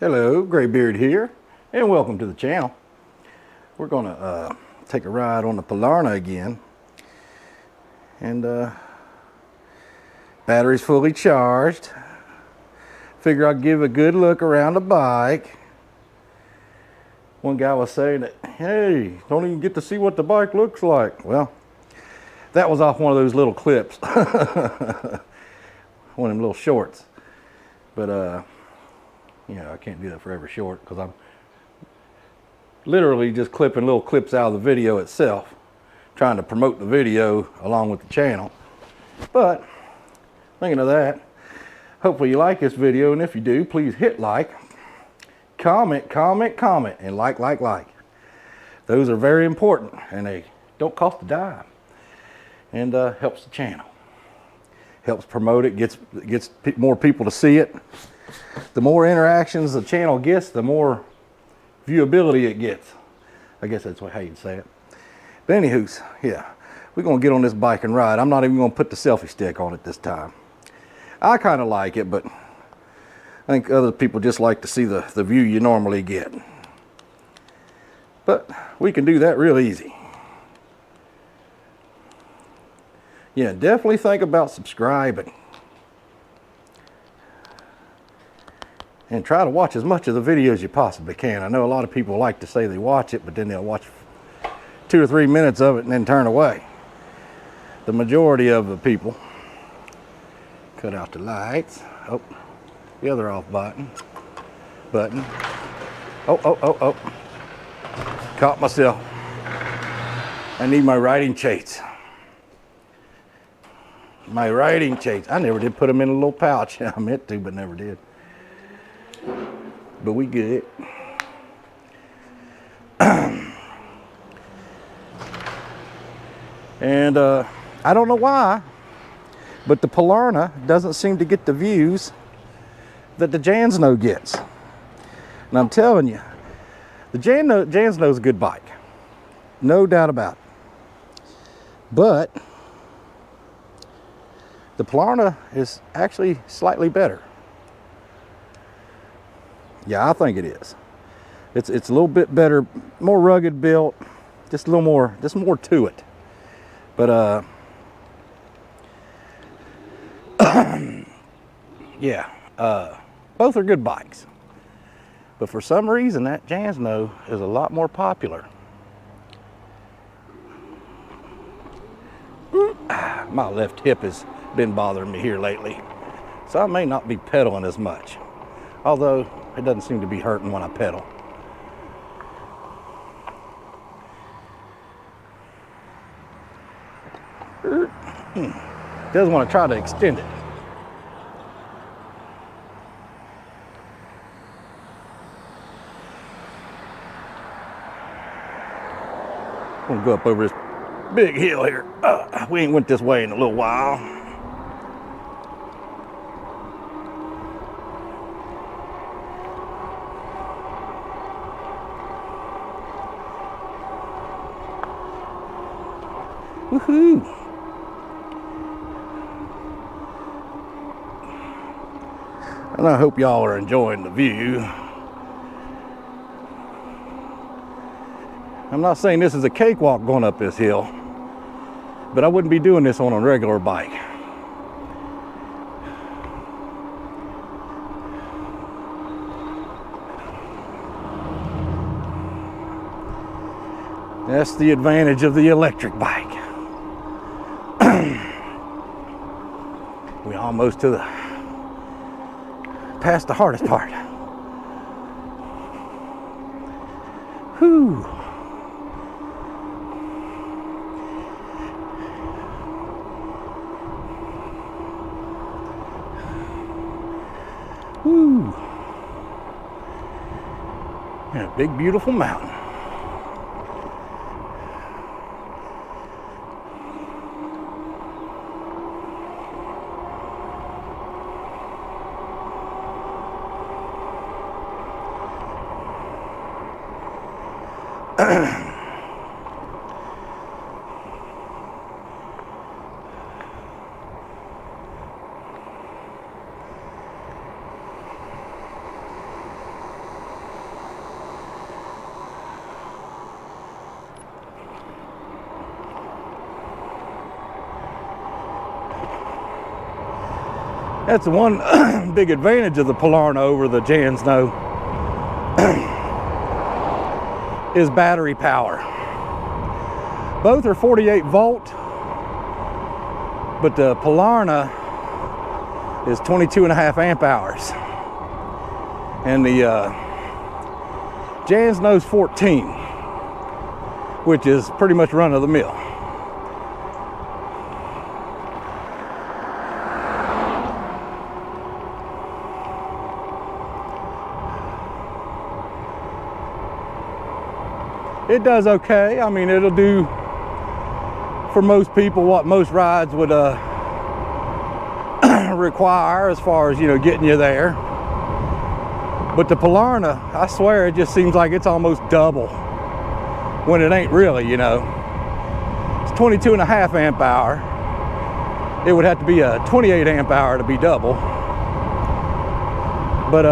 Hello, Graybeard here, and welcome to the channel. We're gonna take a ride on the Polarna again, and battery's fully charged. Figure I'd give a good look around the bike. One guy was saying that, hey, don't even get to see what the bike looks like. Well, that was off one of those little clips, one of them little shorts. But you know, I can't do that for every short because I'm literally just clipping little clips out of the video itself, trying to promote the video along with the channel. But thinking of that, hopefully you like this video, and if you do, please hit like, comment, and like. Those are very important, and they don't cost a dime, and helps the channel, helps promote it, gets more people to see it. The more interactions the channel gets, the more viewability it gets. I guess that's how you'd say it. But anywho's, yeah, we're gonna get on this bike and ride. I'm not even gonna put the selfie stick on it this time. I kind of like it, but I think other people just like to see the view you normally get. But we can do that real easy. Yeah, definitely think about subscribing. And try to watch as much of the video as you possibly can. I know a lot of people like to say they watch it, but then they'll watch 2 or 3 minutes of it and then turn away. The majority of the people. Cut out the lights. Oh, the other off button. Oh. Caught myself. I need my riding chains. My riding chains. I never did put them in a little pouch. I meant to, but never did. But we good. And I don't know why, but the Polarna doesn't seem to get the views that the Jansno gets. And I'm telling you, the Jansno is a good bike, no doubt about it. But the Polarna is actually slightly better. Yeah, I think it is. It's a little bit better, more rugged built, just a little more, just more to it. But yeah, both are good bikes. But for some reason, that Jansno is a lot more popular. My left hip has been bothering me here lately, so I may not be pedaling as much. Although it doesn't seem to be hurting when I pedal. Does want to try to extend it. I'm gonna go up over this big hill here. We ain't went this way in a little while. Woohoo! And I hope y'all are enjoying the view. I'm not saying this is a cakewalk going up this hill, but I wouldn't be doing this on a regular bike. That's the advantage of the electric bike. We almost to the past the hardest part. Whew. Whew. And a big beautiful mountain. That's the one big advantage of the Polarna over the Jansno is battery power. Both are 48 volt, but the Polarna is 22.5 amp hours. And the Jansno's 14, which is pretty much run of the mill. It does okay. I mean, it'll do for most people what most rides would require as far as, you know, getting you there. But the Polarna, I swear, it just seems like it's almost double when it ain't really, you know. It's 22.5 amp hour. It would have to be a 28 amp hour to be double. But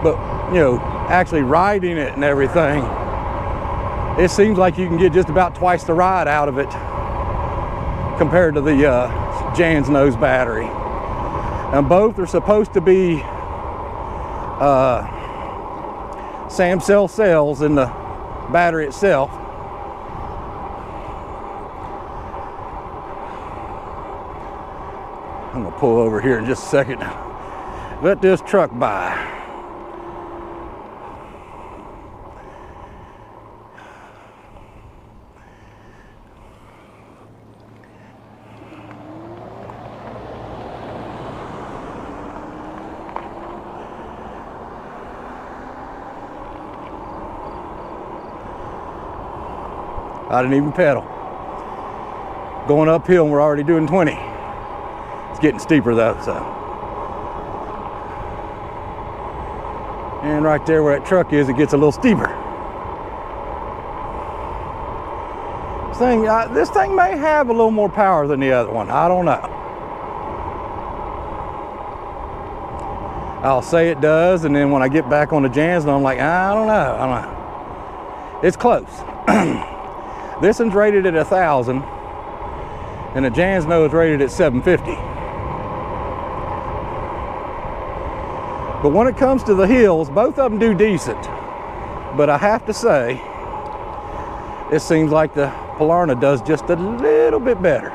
but you know, actually riding it and everything, it seems like you can get just about twice the ride out of it compared to the Jansno's battery. And both are supposed to be SAM cell cells in the battery itself. I'm gonna pull over here in just a second. Let this truck by. I didn't even pedal. Going uphill and we're already doing 20. It's getting steeper though, so. And right there where that truck is, it gets a little steeper. This thing may have a little more power than the other one. I don't know. I'll say it does, and then when I get back on the Jansno, I'm like, I don't know. It's close. This one's rated at 1,000, and the Jansno is rated at 750. But when it comes to the hills, both of them do decent. But I have to say, it seems like the Polarna does just a little bit better.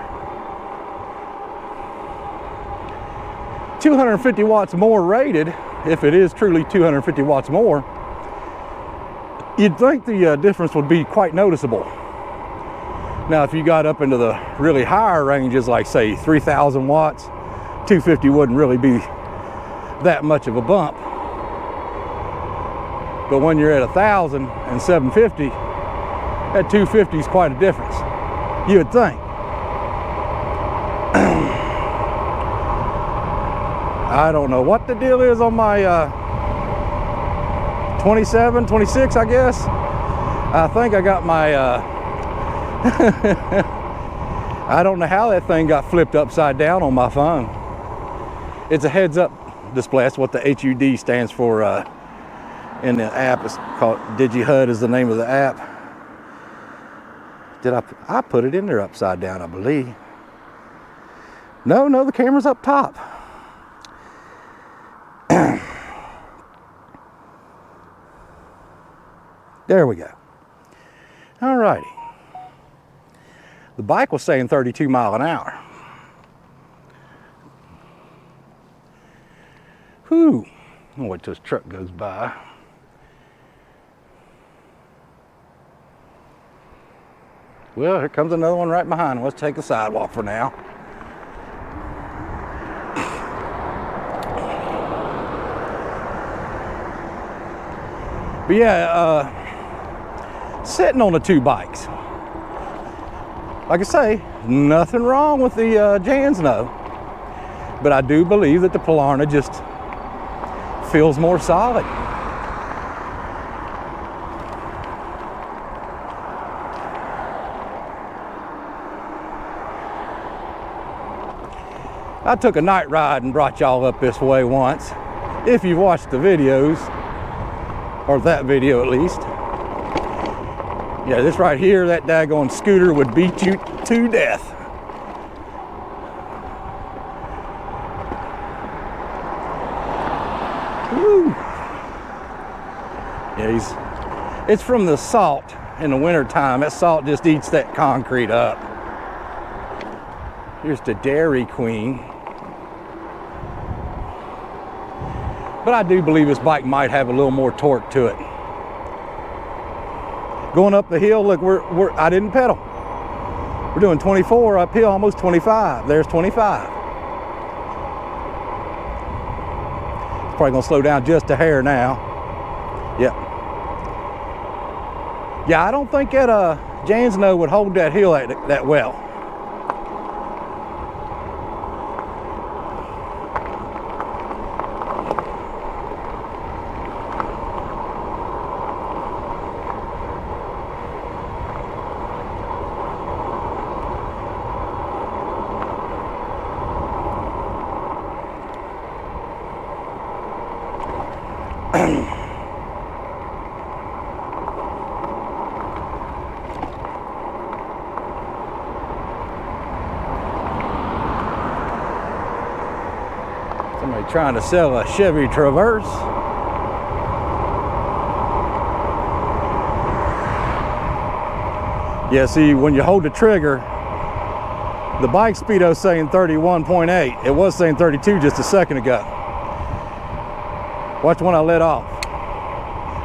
250 watts more rated, if it is truly 250 watts more, you'd think the difference would be quite noticeable. Now, if you got up into the really higher ranges, like say 3,000 watts, 250 wouldn't really be that much of a bump. But when you're at 1,000 and 750, that 250 is quite a difference, you would think. I don't know what the deal is on my 27, 26, I guess. I think I got my I don't know how that thing got flipped upside down on my phone. It's a heads-up display. That's what the HUD stands for in the app. It's called DigiHUD is the name of the app. Did I put it in there upside down, I believe. No, the camera's up top. There we go. All righty. The bike was saying 32 miles an hour. Whew. I'll wait till this truck goes by. Well, here comes another one right behind. Let's take the sidewalk for now. But yeah, sitting on the two bikes. Like I say, nothing wrong with the Jansno, but I do believe that the Polarna just feels more solid. I took a night ride and brought y'all up this way once. If you've watched the videos, or that video at least. Yeah, this right here, that daggone scooter would beat you to death. Yeah, it's from the salt in the winter time. That salt just eats that concrete up. Here's the Dairy Queen. But I do believe this bike might have a little more torque to it. Going up the hill, look, I didn't pedal. We're doing 24 uphill, almost 25. There's 25. It's probably gonna slow down just a hair now. Yep. Yeah, I don't think that Jansno would hold that hill that well. Somebody trying to sell a Chevy Traverse. Yeah, see, when you hold the trigger, the bike speedo's saying 31.8. It was saying 32 just a second ago. Watch when I let off.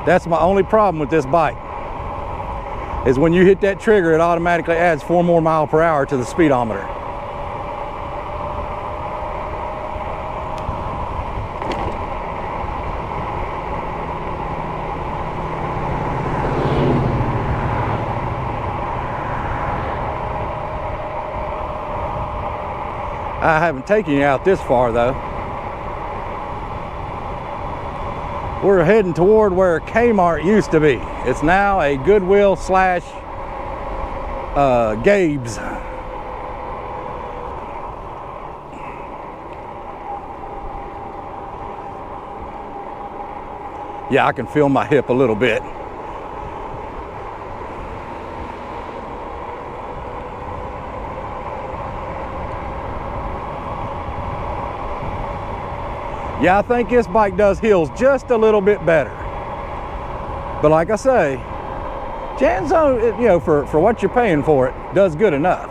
That's my only problem with this bike, is when you hit that trigger, it automatically adds 4 more miles per hour to the speedometer. I haven't taken you out this far though. We're heading toward where Kmart used to be. It's now a Goodwill slash Gabe's. Yeah, I can feel my hip a little bit. Yeah, I think this bike does hills just a little bit better. But like I say, Jansno, you know, for what you're paying for it, does good enough.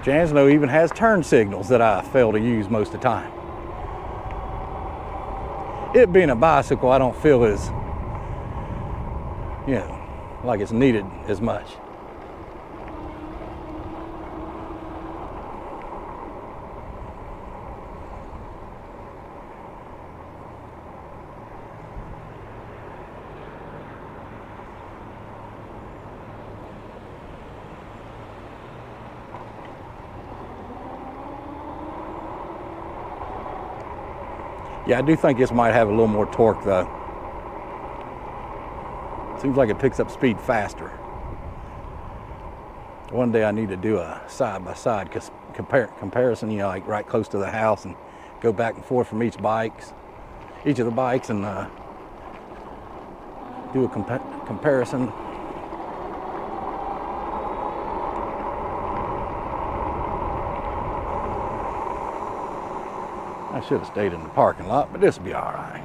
Jansno even has turn signals that I fail to use most of the time. It being a bicycle, I don't feel as, you know, like it's needed as much. Yeah, I do think this might have a little more torque though. Seems like it picks up speed faster. One day I need to do a side-by-side comparison, you know, like right close to the house, and go back and forth from each of the bikes, and do a comparison. I should have stayed in the parking lot, but this will be all right.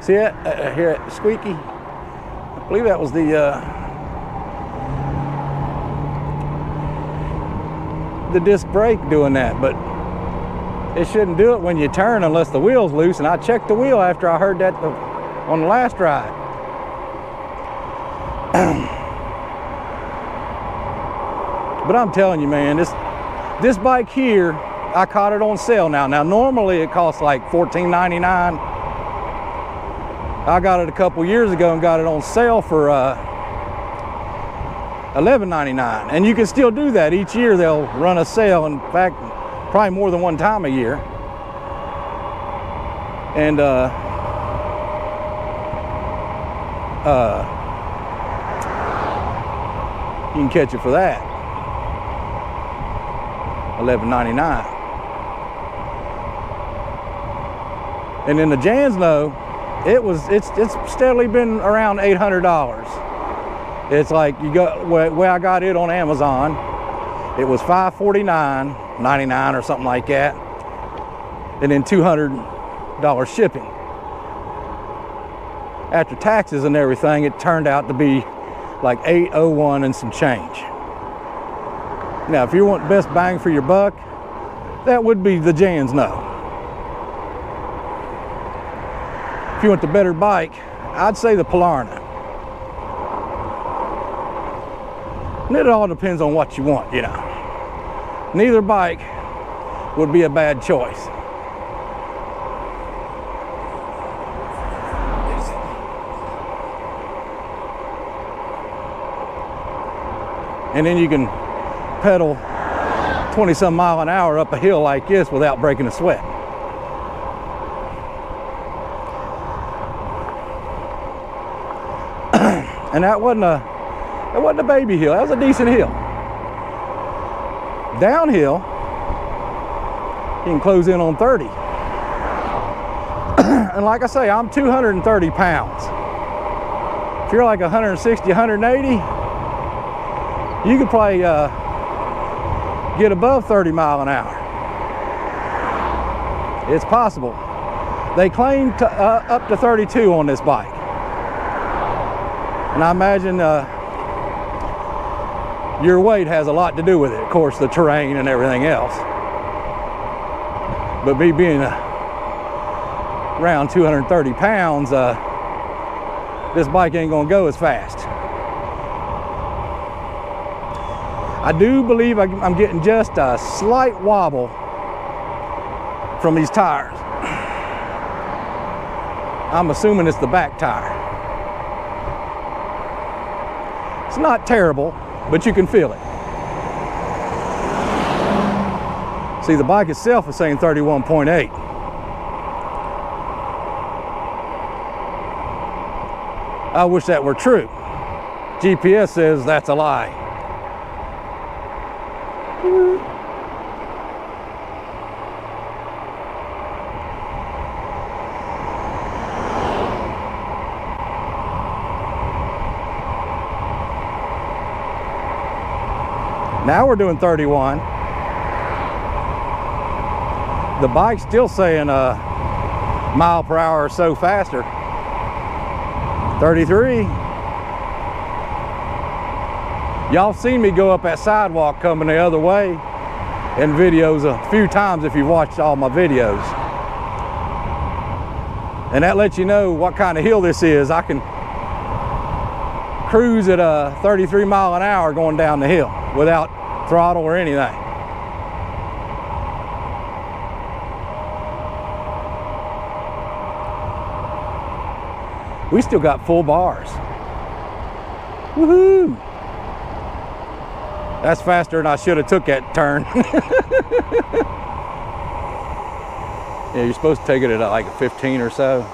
See that? Hear it squeaky? I believe that was the disc brake doing that, but it shouldn't do it when you turn unless the wheel's loose, and I checked the wheel after I heard that on the last ride. But I'm telling you, man, this bike here, I caught it on sale now. Now normally it costs like $14.99. I got it a couple years ago and got it on sale for $11.99. And you can still do that. Each year they'll run a sale. In fact, probably more than one time a year. And you can catch it for that. $11.99. And in the Jansno, it's steadily been around $800. It's like you got way I got it on Amazon. It was $549. $99 or something like that, and then $200 shipping. After taxes and everything, it turned out to be like $801 and some change. Now, if you want best bang for your buck, that would be the Jansno. If you want the better bike, I'd say the Polarna. And it all depends on what you want, you know. Neither bike would be a bad choice. And then you can pedal 20-some mile an hour up a hill like this without breaking a sweat. And that wasn't a baby hill. That was a decent hill. Downhill, you can close in on 30. And like I say, I'm 230 pounds. If you're like 160, 180, you could probably get above 30 mile an hour. It's possible. They claim up to 32 on this bike. And I imagine your weight has a lot to do with it. Of course, the terrain and everything else. But me being around 230 pounds, this bike ain't gonna go as fast. I do believe I'm getting just a slight wobble from these tires. I'm assuming it's the back tire. It's not terrible, but you can feel it. See, the bike itself is saying 31.8. I wish that were true. GPS says that's a lie. Now we're doing 31. The bike's still saying a mile per hour or so faster. 33. Y'all seen me go up that sidewalk coming the other way in videos a few times if you've watched all my videos. And that lets you know what kind of hill this is. I can cruise at a 33 mile an hour going down the hill without throttle or anything. We still got full bars. Woohoo! That's faster than I should have took that turn. Yeah, you're supposed to take it at like a 15 or so.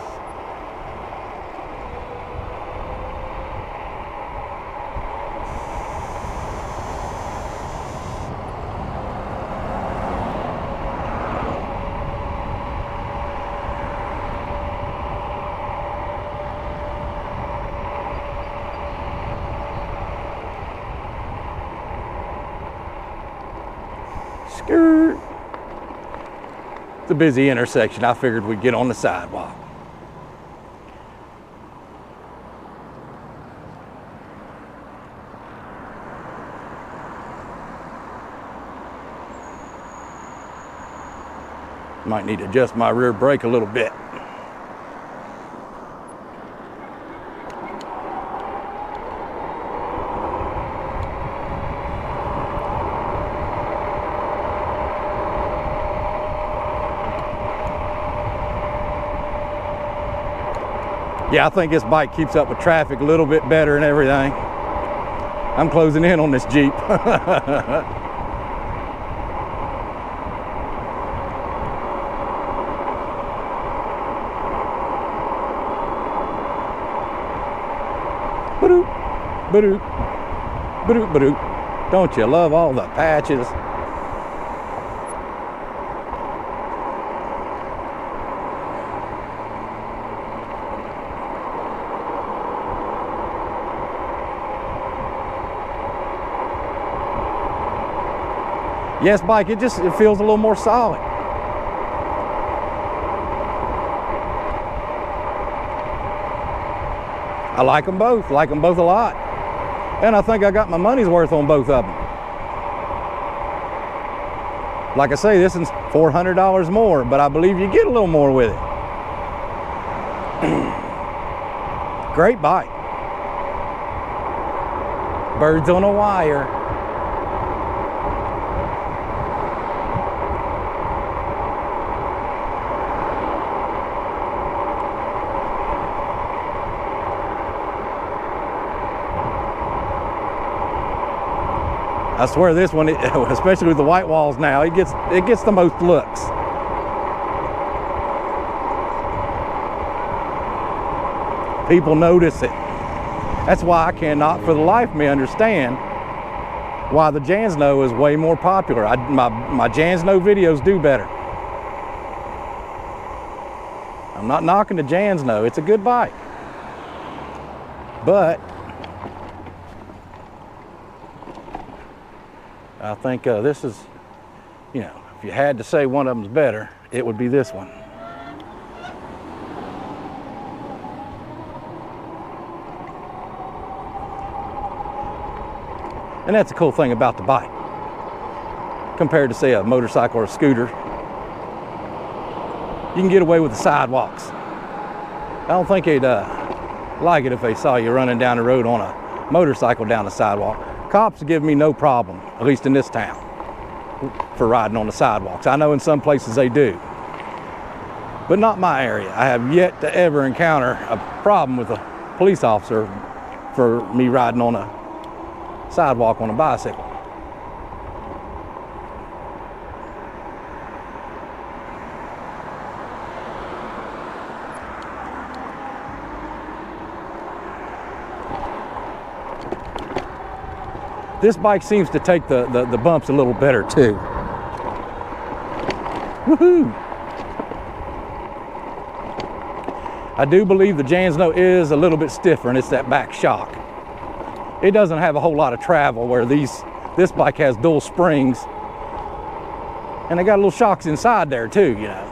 Skirt. It's a busy intersection. I figured we'd get on the sidewalk. Might need to adjust my rear brake a little bit. Yeah, I think this bike keeps up with traffic a little bit better and everything. I'm closing in on this Jeep. Ba-doop, ba-doop, ba-doop, ba-doop. Don't you love all the patches? Yes, bike, it feels a little more solid. I like them both a lot. And I think I got my money's worth on both of them. Like I say, this is $400 more, but I believe you get a little more with it. Great bike. Birds on a wire. I swear this one, especially with the white walls now, it gets the most looks. People notice it. That's why I cannot for the life of me understand why the Jansno is way more popular. My Jansno videos do better. I'm not knocking the Jansno, it's a good bike. But I think this is, you know, if you had to say one of them's better, it would be this one. And that's the cool thing about the bike, compared to, say, a motorcycle or a scooter. You can get away with the sidewalks. I don't think they'd like it if they saw you running down the road on a motorcycle down the sidewalk. Cops give me no problem, at least in this town, for riding on the sidewalks. I know in some places they do, but not my area. I have yet to ever encounter a problem with a police officer for me riding on a sidewalk on a bicycle. This bike seems to take the bumps a little better too. Woohoo! I do believe the Jansno is a little bit stiffer, and it's that back shock. It doesn't have a whole lot of travel, where this bike has dual springs, and they got little shocks inside there too, you know.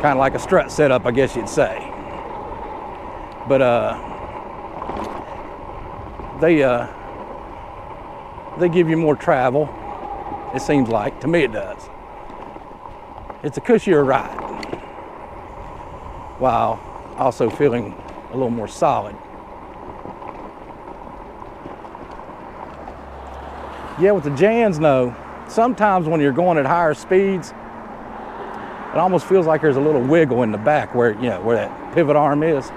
Kind of like a strut setup, I guess you'd say. But they give you more travel, it seems like. To me it does. It's a cushier ride, while also feeling a little more solid. Yeah, with the Jansno, sometimes when you're going at higher speeds, it almost feels like there's a little wiggle in the back where, you know, where that pivot arm is.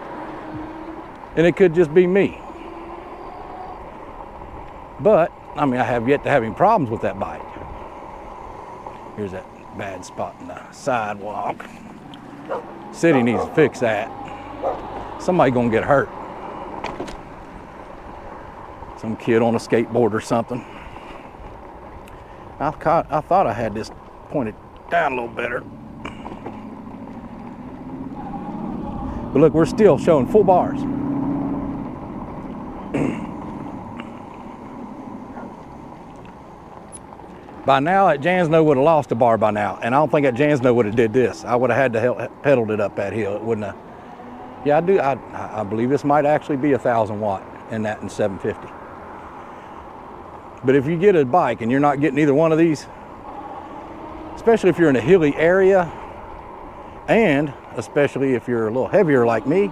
And it could just be me. But, I mean, I have yet to have any problems with that bike. Here's that bad spot in the sidewalk. City needs to fix that. Somebody gonna get hurt. Some kid on a skateboard or something. I thought I had this pointed down a little better. But look, we're still showing full bars. By now, that Jansno would have lost a bar by now, and I don't think that Jansno would have did this. I would have had to pedaled it up that hill. It wouldn't have. Yeah, I believe this might actually be 1,000 watt in that in 750. But if you get a bike and you're not getting either one of these, especially if you're in a hilly area, and especially if you're a little heavier like me,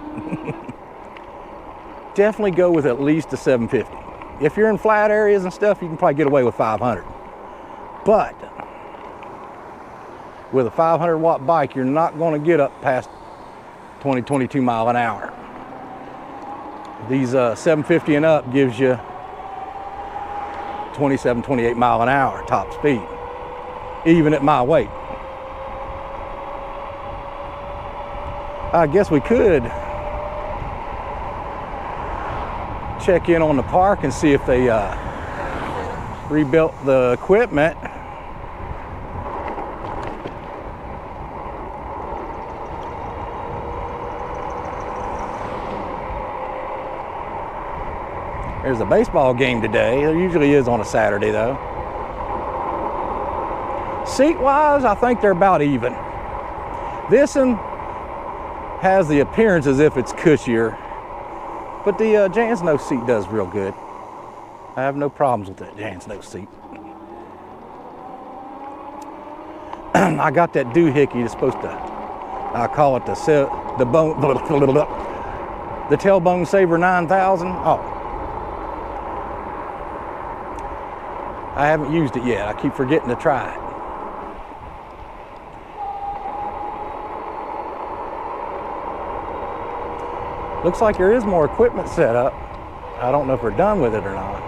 definitely go with at least a 750. If you're in flat areas and stuff, you can probably get away with 500. But with a 500 watt bike, you're not going to get up past 20, 22 mile an hour. These 750 and up gives you 27, 28 mile an hour top speed, even at my weight. I guess we could check in on the park and see if they rebuilt the equipment. There's a baseball game today. There usually is on a Saturday though. Seat-wise, I think they're about even. This one has the appearance as if it's cushier, but the Jansno seat does real good. I have no problems with that Jansno seat. I got that doohickey that's supposed to, I call it the tailbone saver 9000. Oh, I haven't used it yet. I keep forgetting to try it. Looks like there is more equipment set up. I don't know if we're done with it or not.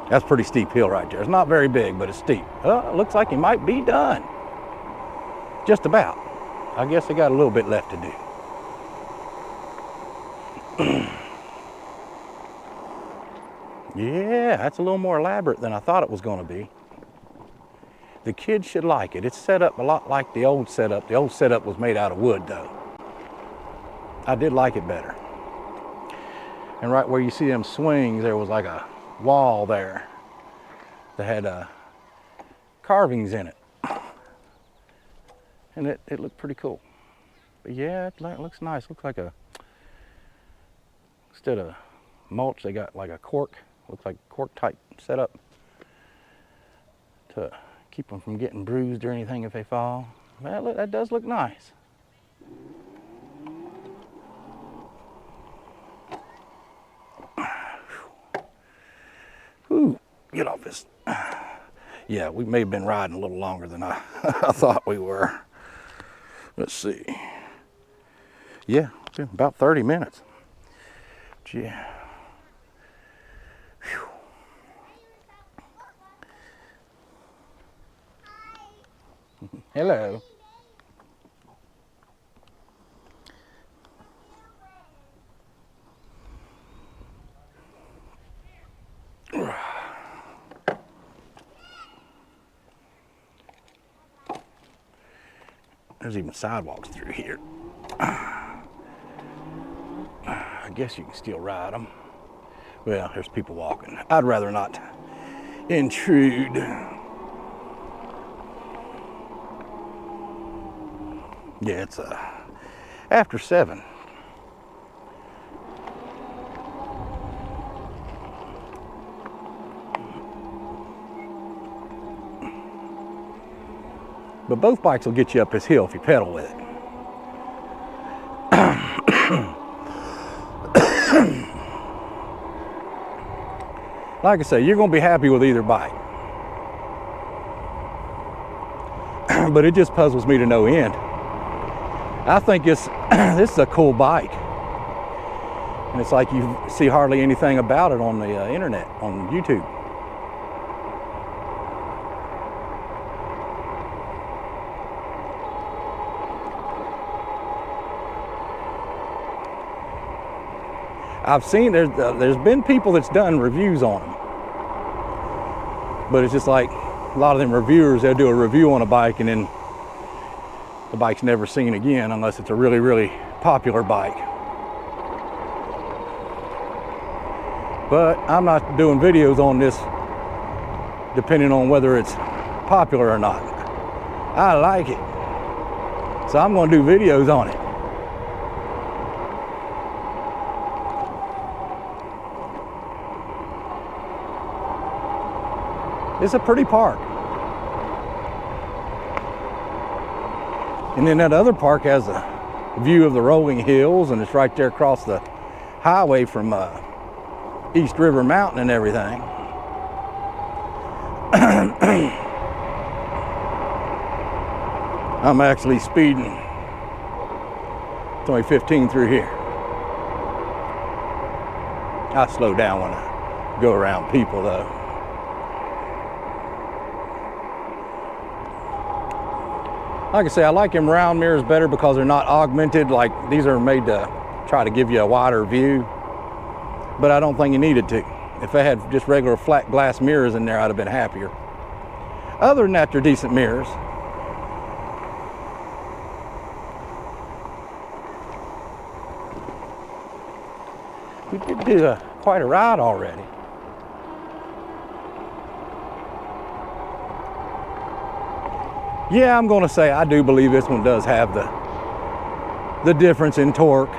That's a pretty steep hill right there. It's not very big, but it's steep. It looks like it might be done. Just about. I guess they got a little bit left to do. Yeah, that's a little more elaborate than I thought it was going to be. The kids should like it. It's set up a lot like the old setup. The old setup was made out of wood, though. I did like it better. And right where you see them swings, there was like a wall there that had carvings in it. And it looked pretty cool. But yeah, it looks nice. Looks like instead of mulch, they got like a cork. Looks like cork type setup to keep them from getting bruised or anything if they fall. Well, look, that does look nice. Ooh, get off this. Yeah, we may have been riding a little longer than I thought we were. Let's see. Yeah, it's been about 30 minutes. Yeah. Whew. Hello. There's even sidewalks through here. I guess you can still ride them. Well, there's people walking. I'd rather not intrude. Yeah, it's after 7. But both bikes will get you up this hill if you pedal with it. Like I say, you're going to be happy with either bike. But it just puzzles me to no end. I think this is a cool bike. And it's like you see hardly anything about it on the internet, on YouTube. I've seen there's been people that's done reviews on them, but it's just like a lot of them reviewers, they'll do a review on a bike and then the bike's never seen again unless it's a really, really popular bike. But I'm not doing videos on this depending on whether it's popular or not. I like it, so I'm going to do videos on it. It's a pretty park. And then that other park has a view of the rolling hills, and it's right there across the highway from East River Mountain and everything. I'm actually speeding. It's only 15 through here. I slow down when I go around people though. Like I say, I like them round mirrors better because they're not augmented. Like these are made to try to give you a wider view, but I don't think you needed to. If I had just regular flat glass mirrors in there, I'd have been happier. Other than that, they're decent mirrors. We did do quite a ride already. Yeah, I'm going to say I do believe this one does have the difference in torque.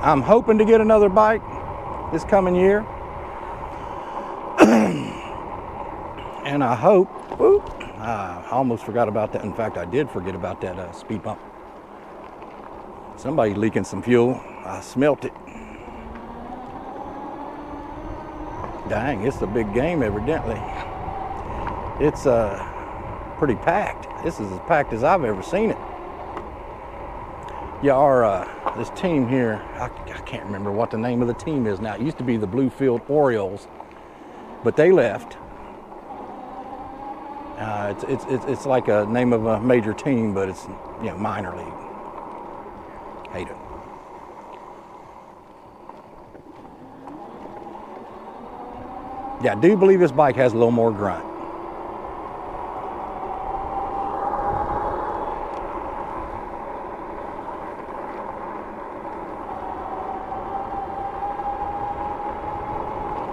I'm hoping to get another bike this coming year. And I hope, whoop, I almost forgot about that. In fact, I did forget about that speed bump. Somebody leaking some fuel. I smelt it. Dang, it's a big game evidently. It's pretty packed. This is as packed as I've ever seen it. Yeah, our this team here, I can't remember what the name of the team is now. It used to be the Bluefield Orioles, but they left. It's like a name of a major team, but it's, you know, minor league. Hate it. Yeah, I do believe this bike has a little more grunt.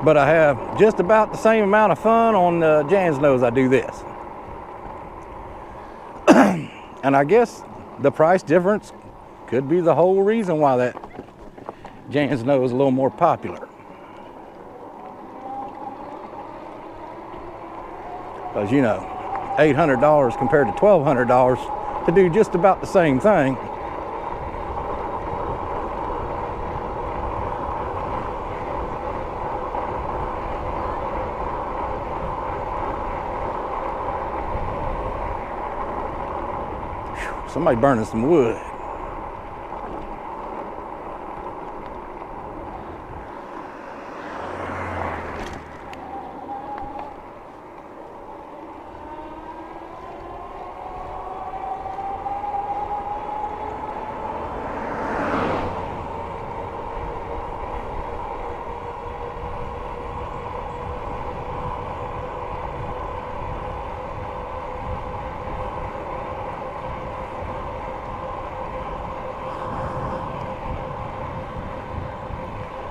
But I have just about the same amount of fun on Jansno as I do this. And I guess the price difference could be the whole reason why that Jansno is a little more popular. Because, you know, $800 compared to $1,200 to do just about the same thing. Somebody burning some wood.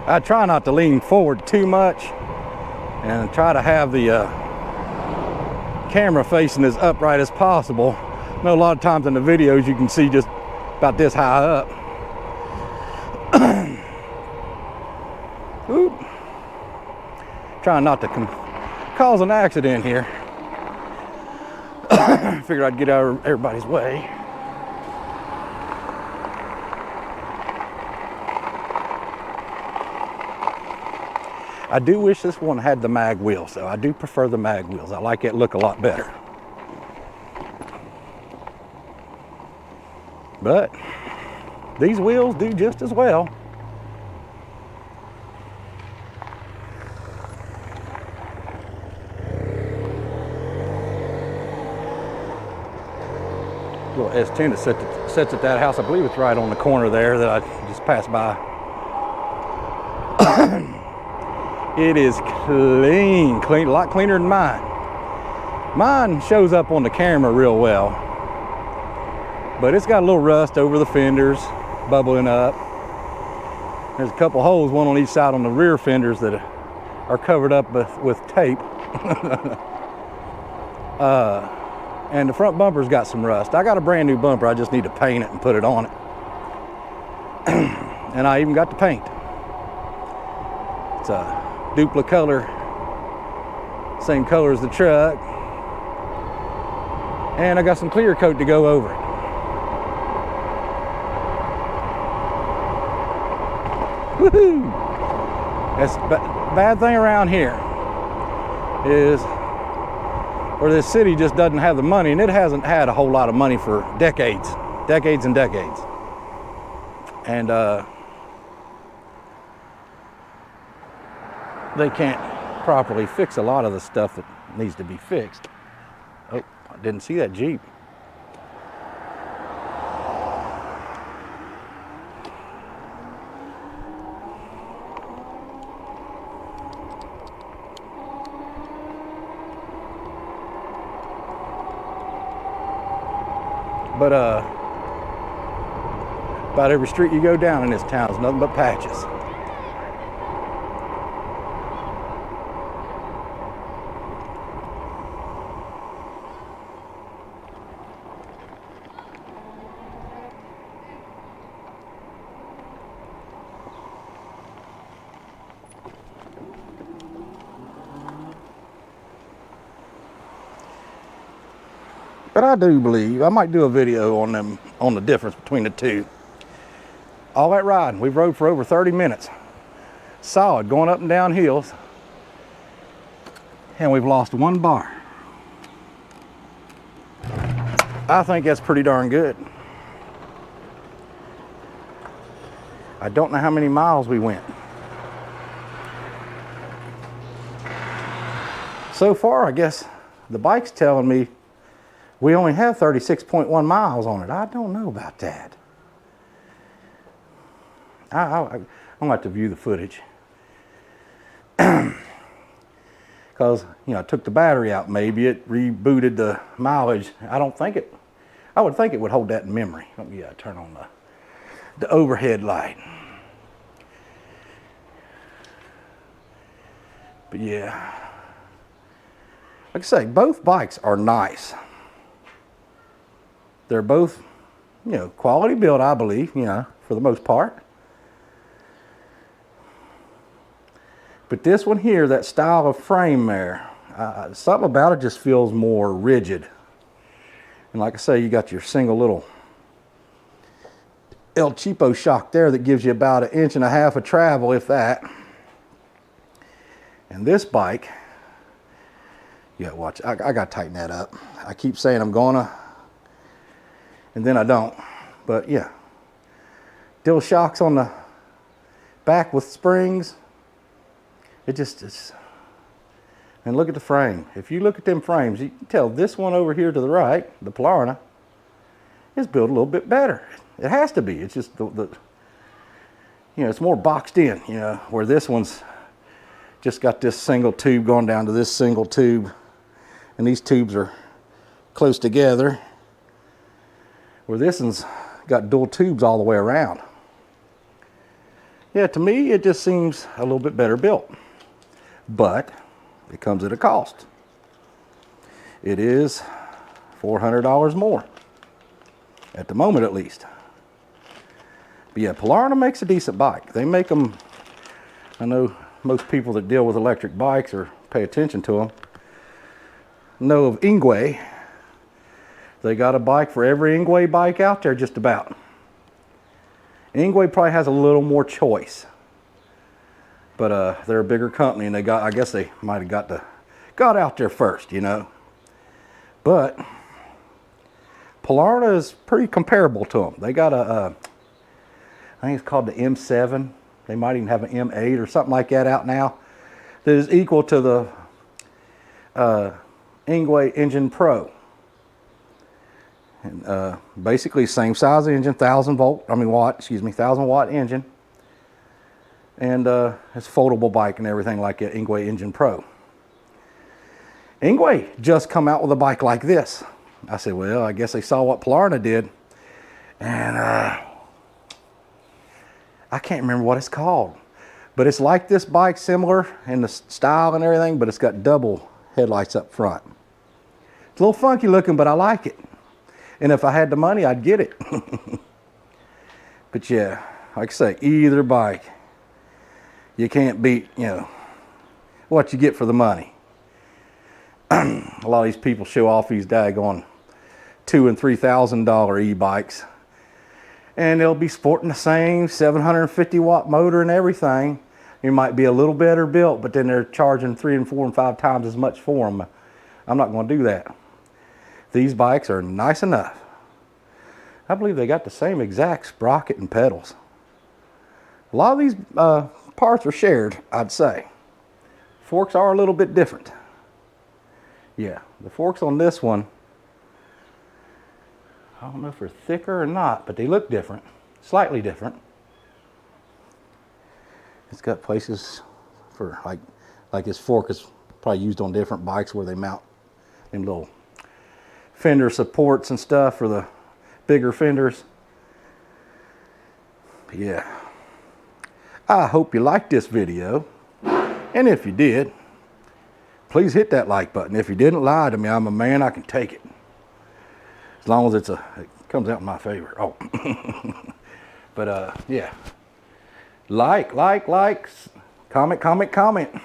I try not to lean forward too much and try to have the camera facing as upright as possible. I know a lot of times in the videos you can see just about this high up. Oop. Trying not to cause an accident here. Figured I'd get out of everybody's way. I do wish this one had the mag wheels, though. I do prefer the mag wheels. I like it look a lot better. But these wheels do just as well. Little S10 that sits at that house. I believe it's right on the corner there that I just passed by. It is clean, a lot cleaner than mine. Mine shows up on the camera real well, but it's got a little rust over the fenders, bubbling up. There's a couple holes, one on each side on the rear fenders that are covered up with tape. And the front bumper's got some rust. I got a brand new bumper, I just need to paint it and put it on it. And I even got the paint. It's a duplicate color, same color as the truck, and I got some clear coat to go over it. Woohoo! That's the bad thing around here is, or this city just doesn't have the money, and it hasn't had a whole lot of money for decades and decades. And they can't properly fix a lot of the stuff that needs to be fixed. Oh, I didn't see that Jeep. But About every street you go down in this town is nothing but patches. But I do believe I might do a video on them, on the difference between the two. All that riding, we've rode for over 30 minutes. Solid, going up and down hills. And we've lost 1 bar. I think that's pretty darn good. I don't know how many miles we went. So far, I guess the bike's telling me we only have 36.1 miles on it. I don't know about that. I'm going to have to view the footage. Because, you know, I took the battery out. Maybe it rebooted the mileage. I would think it would hold that in memory. Let me turn on the overhead light. But yeah, like I say, both bikes are nice. They're both, you know, quality build, I believe, you know, for the most part. But this one here, that style of frame there, something about it just feels more rigid. And like I say, you got your single little El Cheapo shock there that gives you about 1.5 inches of travel, if that. And this bike, yeah, watch, I got to tighten that up. I keep saying I'm gonna, and then I don't. But yeah, dual shocks on the back with springs. It just is. And look at the frame. If you look at them frames, you can tell this one over here to the right, the Polarna, is built a little bit better. It has to be. It's just the you know, it's more boxed in, you know, where this one's just got this single tube going down to this single tube, and these tubes are close together, where this one's got dual tubes all the way around. Yeah, to me, it just seems a little bit better built. But it comes at a cost. It is $400 more, at the moment at least. But yeah, Polarna makes a decent bike. They make them, I know most people that deal with electric bikes or pay attention to them know of Ingwe. They got a bike for every Ingwe bike out there, just about. Ingwe probably has a little more choice. But they're a bigger company, and they got, I guess they might have got out there first, you know. But Polarna is pretty comparable to them. They got I think it's called the M7. They might even have an M8 or something like that out now that is equal to the Ingwe Engine Pro. And basically same size engine, 1,000 watt engine. And it's a foldable bike and everything like an Ingwe Engine Pro. Ingwe just come out with a bike like this. I said, well, I guess they saw what Polarna did. And I can't remember what it's called. But it's like this bike, similar in the style and everything, but it's got double headlights up front. It's a little funky looking, but I like it. And if I had the money, I'd get it. But yeah, like I say, either bike, you can't beat, you know, what you get for the money. A lot of these people show off these daggone $2,000 and $3,000 e-bikes, and they'll be sporting the same 750 watt motor and everything. It might be a little better built, but then they're charging 3 and 4 and 5 times as much for them. I'm not going to do that. These bikes are nice enough. I believe they got the same exact sprocket and pedals. A lot of these parts are shared, I'd say. Forks are a little bit different. Yeah, the forks on this one, I don't know if they're thicker or not, but they look different, slightly different. It's got places for, like this fork is probably used on different bikes where they mount them little fender supports and stuff for the bigger fenders. yeah. I hope you liked this video. And if you did, please hit that like button. If you didn't, lie to me. I'm a man, I can take it. As long as it comes out in my favor. Oh. But yeah. Like, comment.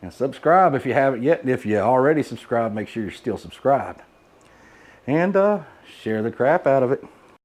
And subscribe if you haven't yet. And if you already subscribed, make sure you're still subscribed. And share the crap out of it.